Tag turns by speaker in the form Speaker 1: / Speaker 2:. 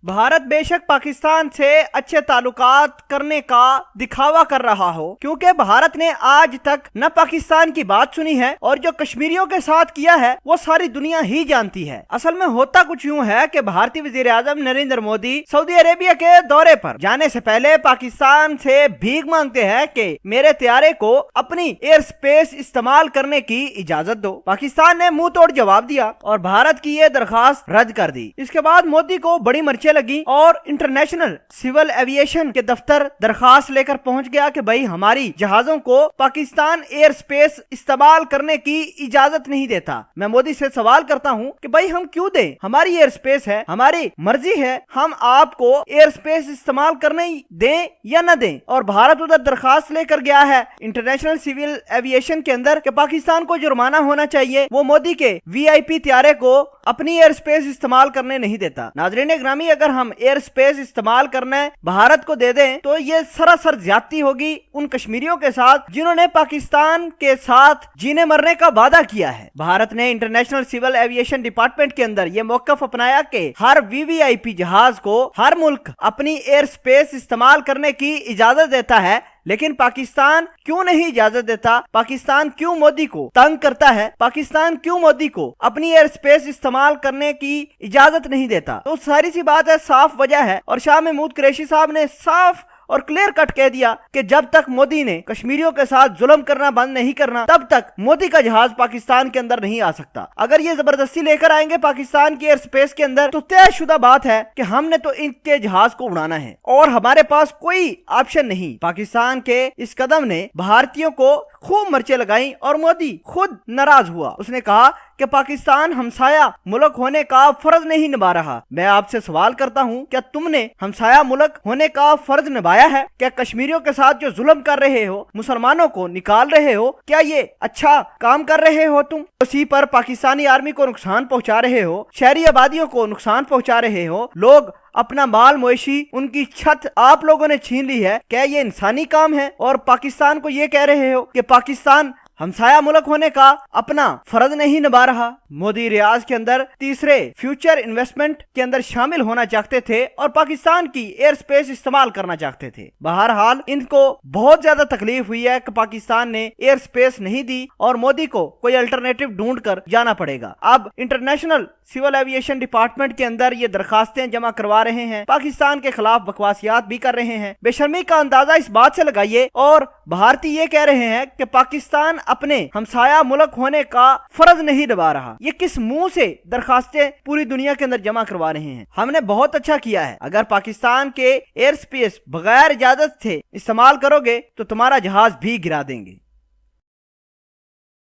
Speaker 1: भारत बेशक पाकिस्तान से अच्छे ताल्लुकात करने का दिखावा कर रहा हो, क्योंकि भारत ने आज तक न पाकिस्तान की बात सुनी है और जो कश्मीरियों के साथ किया है वो सारी दुनिया ही जानती है। असल में होता कुछ यूं है कि भारतीय वजीर आजम नरेंद्र मोदी सऊदी अरेबिया के दौरे पर जाने से पहले पाकिस्तान से भीख मांगते हैं कि मेरे त्यारे को अपनी एयर स्पेस इस्तेमाल करने की इजाजत दो। पाकिस्तान ने मुंह तोड़ जवाब दिया और भारत की ये दरखास्त रद्द कर दी। इसके बाद मोदी को बड़ी मर्ची लगी और इंटरनेशनल सिविल एविएशन के दफ्तर दरखास्त लेकर पहुंच गया कि भाई हमारी जहाजों को पाकिस्तान एयर स्पेस इस्तेमाल करने की इजाजत नहीं देता। मैं मोदी से सवाल करता हूं कि भाई हम क्यों दें, हमारी एयर स्पेस है, हमारी मर्जी है, हम आपको एयर स्पेस इस्तेमाल करने दें या न दें। और भारत उधर दरखास्त लेकर गया है इंटरनेशनल सिविल एविएशन के अंदर कि पाकिस्तान को जुर्माना होना चाहिए, वो मोदी के वीआईपी त्यारे को अपनी एयर स्पेस इस्तेमाल करने नहीं देता। नाज़रीन ग्रामी, अगर हम एयर स्पेस इस्तेमाल करने भारत को दे दें तो ये सरासर ज्यादती होगी उन कश्मीरियों के साथ जिन्होंने पाकिस्तान के साथ जीने मरने का वादा किया है। भारत ने इंटरनेशनल सिविल एविएशन डिपार्टमेंट के अंदर ये मौकफ अपनाया कि हर वीवीआईपी जहाज को हर मुल्क अपनी एयर स्पेस इस्तेमाल करने की इजाजत देता है, लेकिन पाकिस्तान क्यों नहीं इजाजत देता? पाकिस्तान क्यों मोदी को तंग करता है? पाकिस्तान क्यों मोदी को अपनी एयर स्पेस इस्तेमाल करने की इजाजत नहीं देता? तो सारी सी बात है, साफ वजह है। और शाह महमूद कुरैशी साहब ने साफ और क्लियर कट कह दिया कि जब तक मोदी ने कश्मीरियों के साथ जुल्म करना बंद नहीं करना, तब तक मोदी का जहाज पाकिस्तान के अंदर नहीं आ सकता। अगर ये जबरदस्ती लेकर आएंगे पाकिस्तान की एयर स्पेस के अंदर तो तयशुदा बात है कि हमने तो इनके जहाज को उड़ाना है और हमारे पास कोई ऑप्शन नहीं। पाकिस्तान के इस कदम ने भारतीयों को खूब मर्चे लगाई और मोदी खुद नाराज हुआ। उसने कहा कि पाकिस्तान हमसाया मुल्क होने का फर्ज नहीं निभा रहा। मैं आपसे सवाल करता हूं, क्या तुमने हमसाया मुल्क होने का फर्ज निभाया है? क्या कश्मीरियों के साथ जो जुल्म कर रहे हो, मुसलमानों को निकाल रहे हो, क्या ये अच्छा काम कर रहे हो? तुम उसी पर पाकिस्तानी आर्मी को नुकसान पहुंचा रहे हो, शहरी आबादियों को नुकसान पहुंचा रहे हो, लोग अपना माल मवेशी, उनकी छत आप लोगों ने छीन ली है। क्या ये इंसानी काम है? और पाकिस्तान को ये कह रहे हो कि पाकिस्तान हमसाया मुल्क होने का अपना फर्ज नहीं निभा रहा। मोदी रियाज के अंदर तीसरे फ्यूचर इन्वेस्टमेंट के अंदर शामिल होना चाहते थे और पाकिस्तान की एयर स्पेस इस्तेमाल करना चाहते थे। बहरहाल इनको बहुत ज्यादा तकलीफ हुई है कि पाकिस्तान ने एयर स्पेस नहीं दी और मोदी को कोई अल्टरनेटिव ढूंढ कर जाना पड़ेगा। अब इंटरनेशनल सिविल एविएशन डिपार्टमेंट के अंदर ये दरखास्तें जमा करवा रहे हैं, पाकिस्तान के खिलाफ बकवासियात भी कर रहे हैं। बेशर्मी का अंदाजा इस बात से लगाइए। और भारतीय ये कह रहे हैं कि पाकिस्तान अपने हमसाया मुल्क होने का फर्ज नहीं निभा रहा। ये किस मुंह से दरखास्तें पूरी दुनिया के अंदर जमा करवा रहे हैं? हमने बहुत अच्छा किया है। अगर पाकिस्तान के एयर स्पेस बगैर इजाजत से इस्तेमाल करोगे तो तुम्हारा जहाज भी गिरा देंगे।